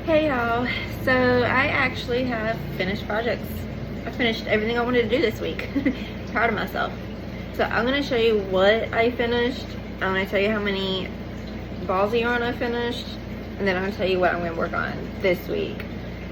Hey y'all, so I actually have finished projects. I finished everything I wanted to do this week. Proud of myself. So I'm going to show you what I finished. I'm going to tell you how many balls of yarn I finished, and then I'm going to tell you what I'm going to work on this week.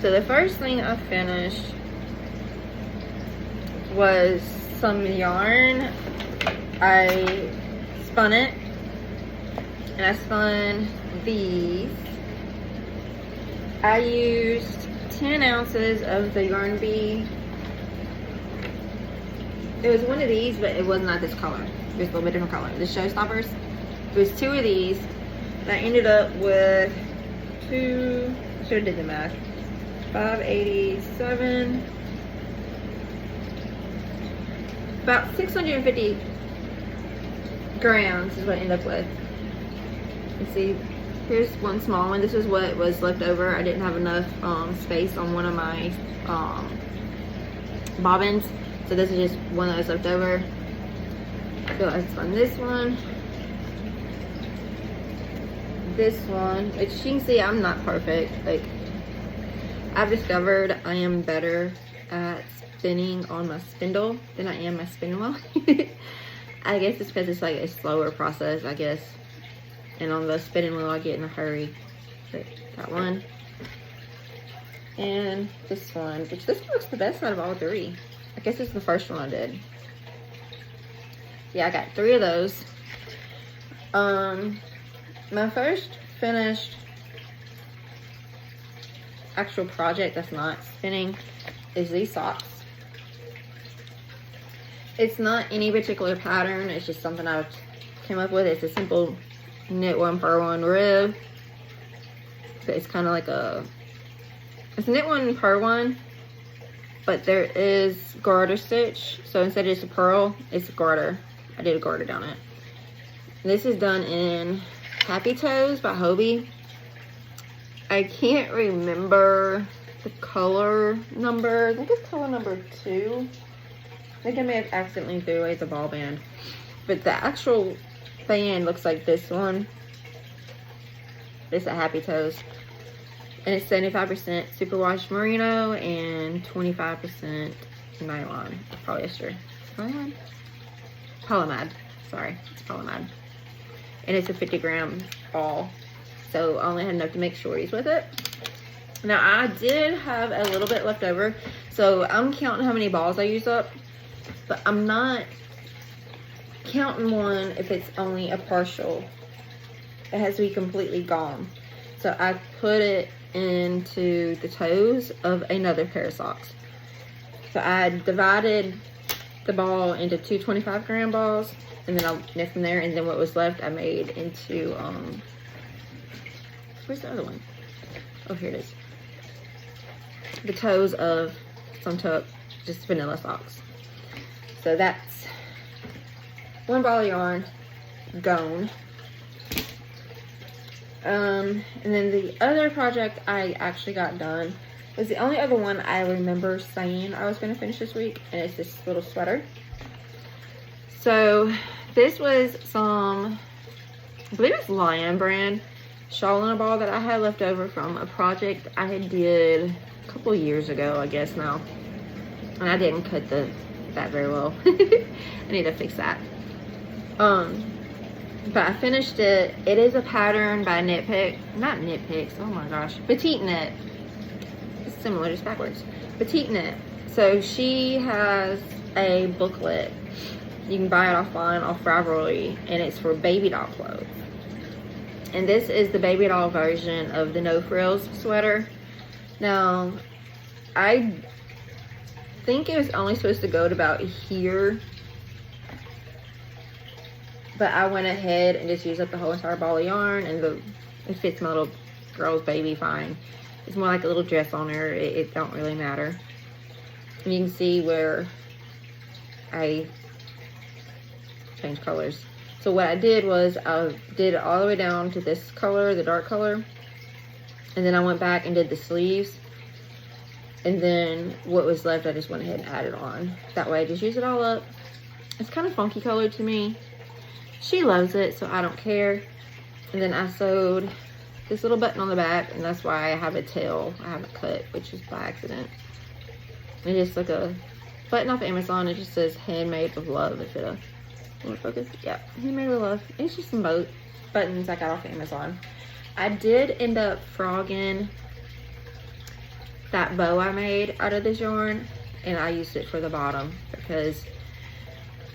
So the first thing I finished was some yarn. I spun it, and I spun these. I used 10 ounces of the Yarn Bee. It was one of these, but it was not this color. It was a little bit different color. The Showstoppers. It was two of these. And I ended up with two, should have did the math, 587, about 650 grams is what I ended up with. Let's see. Here's one small one. This is what was left over. I didn't have enough space on one of my bobbins. So this is just one that was left over. So I spun this one. This one. Which you can see I'm not perfect. Like, I've discovered I am better at spinning on my spindle than I am my spinning wheel. I guess it's because it's like a slower process, I guess. And on the spinning wheel, I get in a hurry. But that one. And this one, which this one looks the best out of all three. I guess it's the first one I did. Yeah, I got 3 of those. My first finished actual project that's not spinning is these socks. It's not any particular pattern. It's just something I came up with. It's a simple knit one per one rib, but it's kind of like it's knit one per one, but there is garter stitch, so instead of just a purl, it's a garter. I did a garter down it. This is done in Happy Toes by Hobbii. I can't remember the color number. I think it's color number 2. I think I may have accidentally threw away the ball band, but the actual band looks like this one. It's a Happy Toes, and it's 75% superwash merino and 25% nylon, polyester. Polyamide. Sorry, it's polyamide. And it's a 50-gram ball, so I only had enough to make shorties with it. Now I did have a little bit left over, so I'm counting how many balls I used up, but I'm not counting one if it's only a partial. It has to be completely gone. So I put it into the toes of another pair of socks. So I divided the ball into 2 25-gram balls, and then I'll knit from there, and then what was left I made into where's the other one? Oh, here it is. The toes of some just vanilla socks. So that's one ball of yarn gone. And then the other project I actually got done was the only other one I remember saying I was going to finish this week, and it's this little sweater. So this was some, I believe it's Lion brand shawl in a ball that I had left over from a project I had did a couple years ago, I guess now, and I didn't cut that very well. I need to fix that. But I finished it. It is a pattern by Knit Picks. Not Knit Picks, oh my gosh. Petite Knit. It's similar, just backwards. Petite Knit. So she has a booklet. You can buy it offline off Ravelry, and it's for baby doll clothes. And this is the baby doll version of the No Frills sweater. Now, I think it was only supposed to go to about here, but I went ahead and just used up the whole entire ball of yarn, and it fits my little girl's baby fine. It's more like a little dress on her. It don't really matter. And you can see where I changed colors. So what I did was I did it all the way down to this color, the dark color, and then I went back and did the sleeves, and then what was left I just went ahead and added on. That way I just use it all up. It's kind of funky colored to me. She loves it, so I don't care. And then I sewed this little button on the back, and that's why I have a tail I haven't cut, which is by accident. It's just like a button off Amazon. It just says handmade with love. If it'll focus, yeah, handmade with love. It's just some buttons I got off Amazon. I did end up frogging that bow I made out of this yarn, and I used it for the bottom because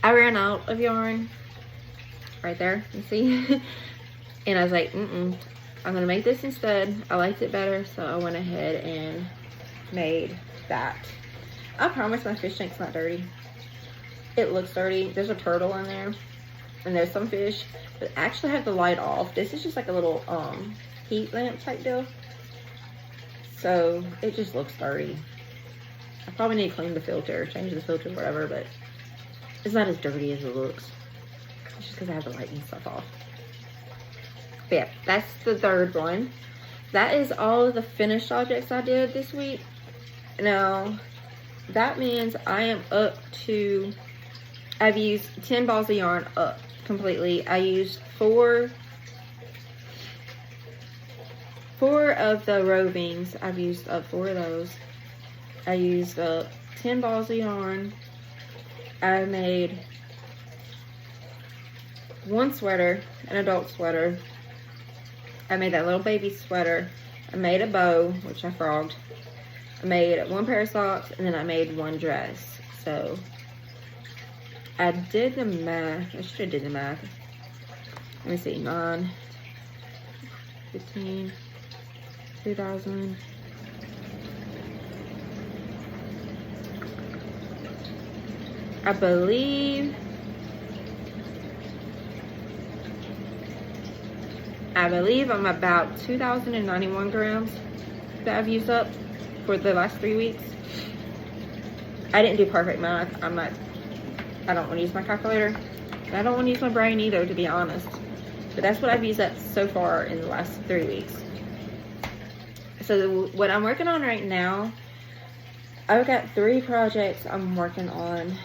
I ran out of yarn right there, you see. And I was like, I'm gonna make this instead. I liked it better, so I went ahead and made that. I promise my fish tank's not dirty. It looks dirty. There's a turtle in there, and there's some fish, but I actually have the light off. This is just like a little heat lamp type deal, so it just looks dirty. I probably need to clean the filter, change the filter, whatever, but it's not as dirty as it looks. It's just because I have the light and stuff off. But yeah, that's the third one. That is all of the finished objects I did this week. Now, that means I am up to, I've used 10 balls of yarn up completely. I used four of the rovings. I've used up 4 of those. I used up 10 balls of yarn. I made 1 sweater, an adult sweater. I made that little baby sweater. I made a bow, which I frogged. I made 1 pair of socks, and then I made 1 dress. So I did the math. I should have did the math. Let me see, 9, 15, 2,000. I believe I'm about 2,091 grams that I've used up for the last 3 weeks. I didn't do perfect math. I don't want to use my calculator. I don't want to use my brain either, to be honest. But that's what I've used up so far in the last 3 weeks. So what I'm working on right now, I've got 3 projects I'm working on.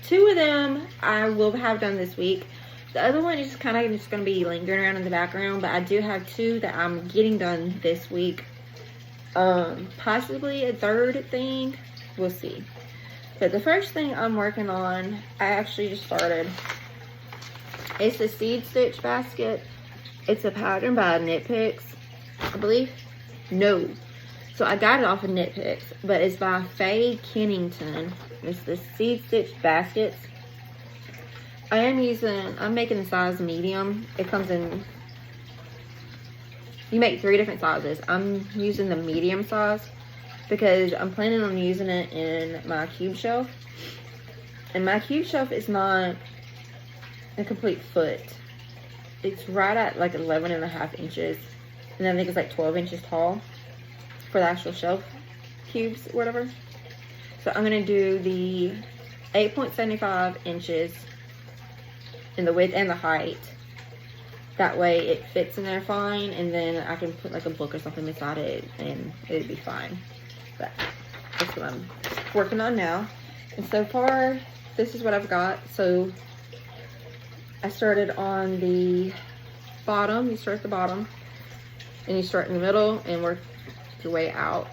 2 of them I will have done this week. The other one is kind of just going to be lingering around in the background, but I do have 2 that I'm getting done this week. Possibly a third thing, we'll see. But the first thing I'm working on, I actually just started. It's a seed stitch basket. It's a pattern by Knit Picks, I believe. No. So I got it off of Knit Picks, but it's by Faye Kennington. It's the seed stitch baskets. I'm making the size medium. It comes in, you make 3 different sizes. I'm using the medium size because I'm planning on using it in my cube shelf. And my cube shelf is not a complete foot. It's right at like 11.5 inches. And I think it's like 12 inches tall for the actual shelf cubes, whatever. So I'm gonna do the 8.75 inches in the width and the height. That way it fits in there fine, and then I can put like a book or something beside it and it'd be fine. But that's what I'm working on now. And so far, this is what I've got. So I started on the bottom. You start at the bottom, and you start in the middle and work your way out.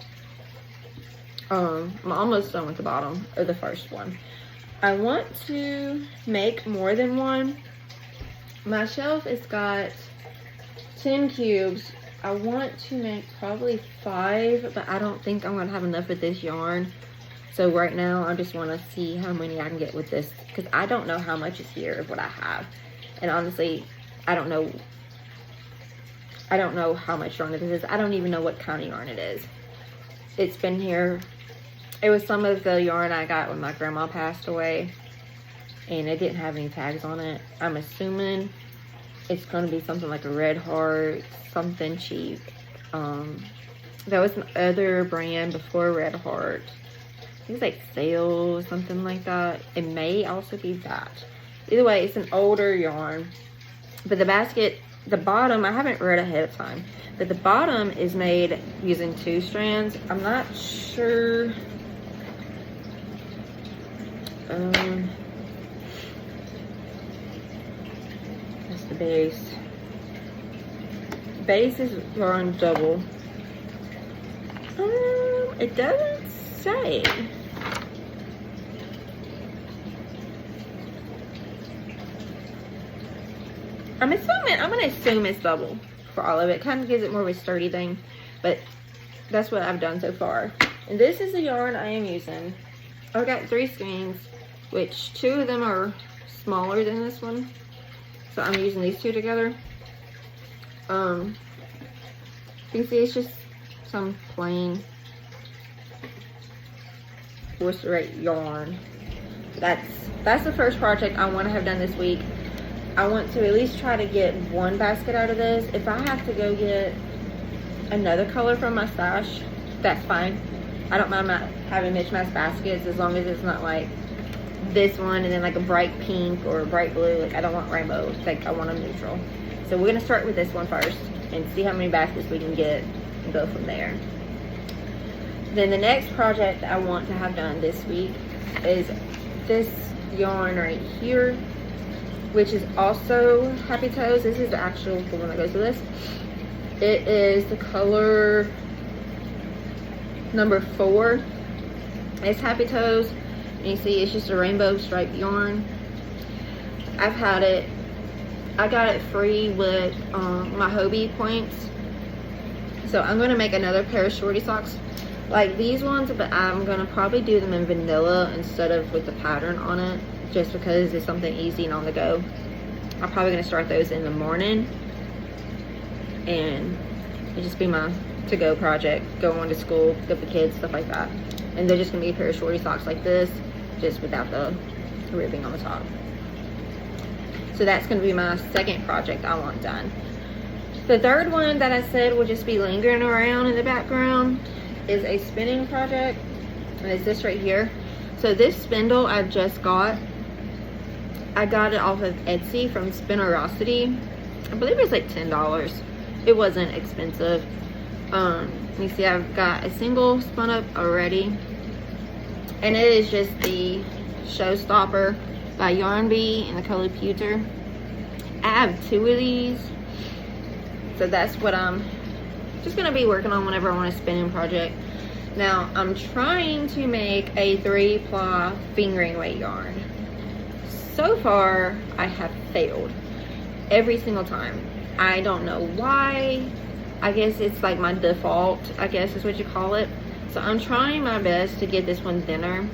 I'm almost done with the bottom of the first one. I want to make more than one. My shelf has got 10 cubes. I want to make probably 5, but I don't think I'm going to have enough of this yarn. So right now, I just want to see how many I can get with this, because I don't know how much is here of what I have. And honestly, I don't know how much yarn it is. I don't even know what kind of yarn it is. It's been here. It was some of the yarn I got when my grandma passed away, and it didn't have any tags on it. I'm assuming it's going to be something like a Red Heart, something cheap. There was another brand before Red Heart. I think it's like Sale or something like that. It may also be that. Either way, it's an older yarn. But the basket, the bottom, I haven't read ahead of time, but the bottom is made using 2 strands. I'm not sure. That's the base. base is yarn double. It doesn't say. I'm gonna assume it's double for all of it. Kind of gives it more of a sturdy thing, but that's what I've done so far. And this is the yarn I am using. I've got 3 skeins, which 2 of them are smaller than this one. So I'm using these 2 together. You can see it's just some plain Worcester yarn. That's the first project I want to have done this week. I want to at least try to get 1 basket out of this. If I have to go get another color from my stash, that's fine. I don't mind having mismatched baskets as long as it's not like this one and then like a bright pink or a bright blue. Like I don't want rainbow, like I want them neutral. So we're gonna start with this one first and see how many baskets we can get and go from there. Then the next project I want to have done this week is this yarn right here, which is also Happy Toes. This is the actual the one that goes with this. It is the color number 4. It's Happy Toes. And you see it's just a rainbow striped yarn. I've had it. I got it free with my Hobie points. So I'm going to make another pair of shorty socks like these ones, but I'm going to probably do them in vanilla instead of with the pattern on it, just because it's something easy and on the go. I'm probably going to start those in the morning, and it'll just be my to-go project, going to school, pick up the kids, stuff like that. And they're just going to be a pair of shorty socks like this, just without the ribbing on the top. So that's going to be my second project I want done. The third one that I said would just be lingering around in the background is a spinning project, and it's this right here. So this spindle I just got. I got it off of Etsy from Spinnerosity. I believe it was like $10. It wasn't expensive. You see I've got a single spun up already, and it is just the Showstopper by Yarn Bee in the color Pewter. I have 2 of these, so that's what I'm just gonna be working on whenever I want a spinning project. Now I'm trying to make a 3-ply fingering weight yarn. So far I have failed every single time. I don't know why. I guess it's like my default, I guess is what you call it. So I'm trying my best to get this one thinner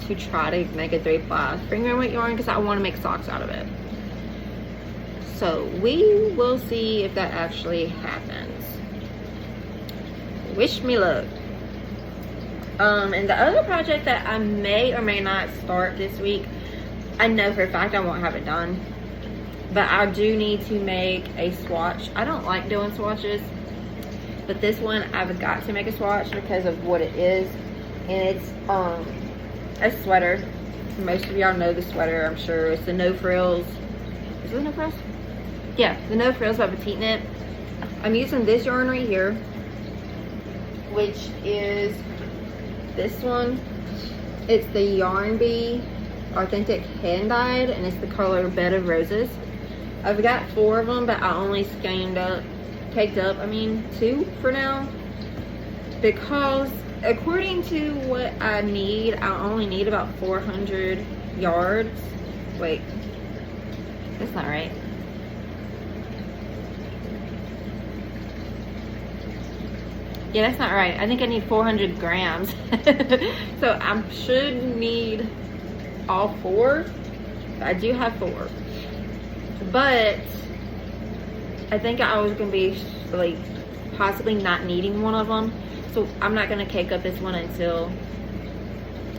to try to make a 3-ply fingering weight yarn, because I want to make socks out of it. So we will see if that actually happens. Wish me luck. And the other project that I may or may not start this week, I know for a fact I won't have it done, but I do need to make a swatch. I don't like doing swatches, but this one I've got to make a swatch because of what it is. And it's a sweater. Most of y'all know the sweater, I'm sure. It's the No Frills. Is it No Frills? Yeah, the No Frills by Petite Knit. I'm using this yarn right here, which is this one. It's the Yarn Bee Authentic Hand Dyed, and it's the color Bed of Roses. I've got 4 of them, but I only caked up 2 for now, because according to what I need, I only need about 400 yards. Wait, that's not right. Yeah, that's not right. I think I need 400 grams. So I should need all 4. I do have 4. But I think I was going to be like possibly not needing one of them. So I'm not going to cake up this one until,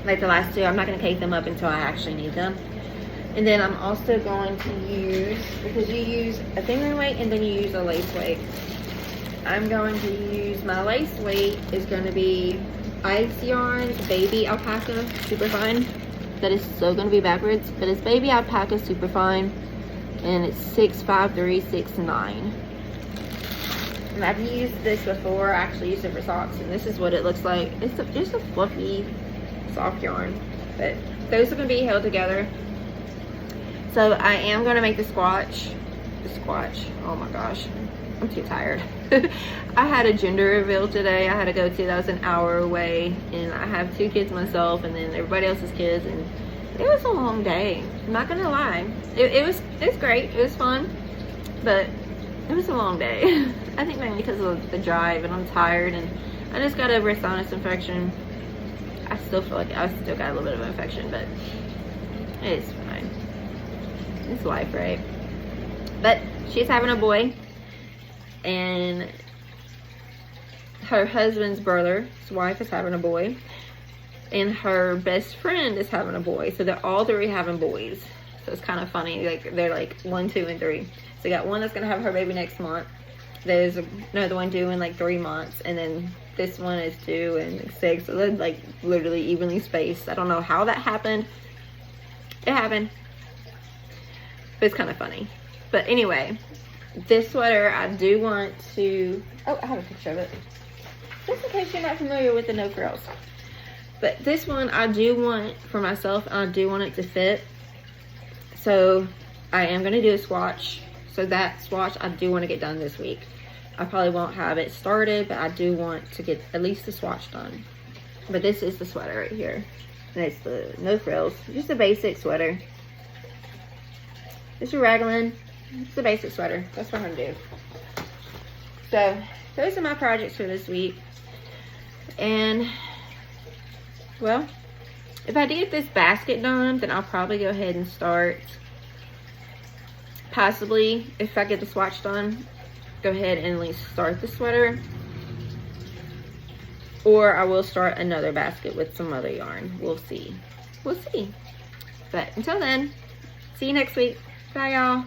like the last 2, I'm not going to cake them up until I actually need them. And then I'm also going to use, because you use a fingering weight and then you use a lace weight. I'm going to use, my lace weight is going to be Ice Yarns Baby Alpaca Superfine. That is so going to be backwards, but it's Baby Alpaca Superfine, and it's 65369. And I've used this before. I actually used it for socks, and this is what it looks like. It's just a fluffy, soft yarn, but those are going to be held together. So I am going to make the squash. Oh my gosh. I'm too tired. I had a gender reveal today. I had to go to, that was an hour away, and I have 2 kids myself and then everybody else's kids, and it was a long day. I'm not gonna lie. It was great. It was fun, but it was a long day. I think mainly because of the drive, and I'm tired, and I just got over a sinus infection. I still feel like I still got a little bit of an infection, but it's fine. It's life, right? But she's having a boy, and her husband's brother's wife is having a boy, and her best friend is having a boy. So they're all 3 having boys. So it's kind of funny. Like, they're like 1, 2, and 3. So you got one that's gonna have her baby next month. There's another one due in like 3 months, and then this one is due in 6. So they're like literally evenly spaced. I don't know how that happened. It happened, but it's kind of funny. But anyway, this sweater I do want to, oh, I have a picture of it, just in case you're not familiar with the No Frills. But this one I do want for myself, and I do want it to fit. So I am going to do a swatch. So that swatch I do want to get done this week. I probably won't have it started, but I do want to get at least the swatch done. But this is the sweater right here. And it's the No Frills. Just a basic sweater. It's a raglan. It's a basic sweater. That's what I'm going to do. So those are my projects for this week. And, well, if I get this basket done, then I'll probably go ahead and start. Possibly, if I get the swatch done, go ahead and at least start the sweater. Or I will start another basket with some other yarn. We'll see. We'll see. But until then, see you next week. Bye, y'all.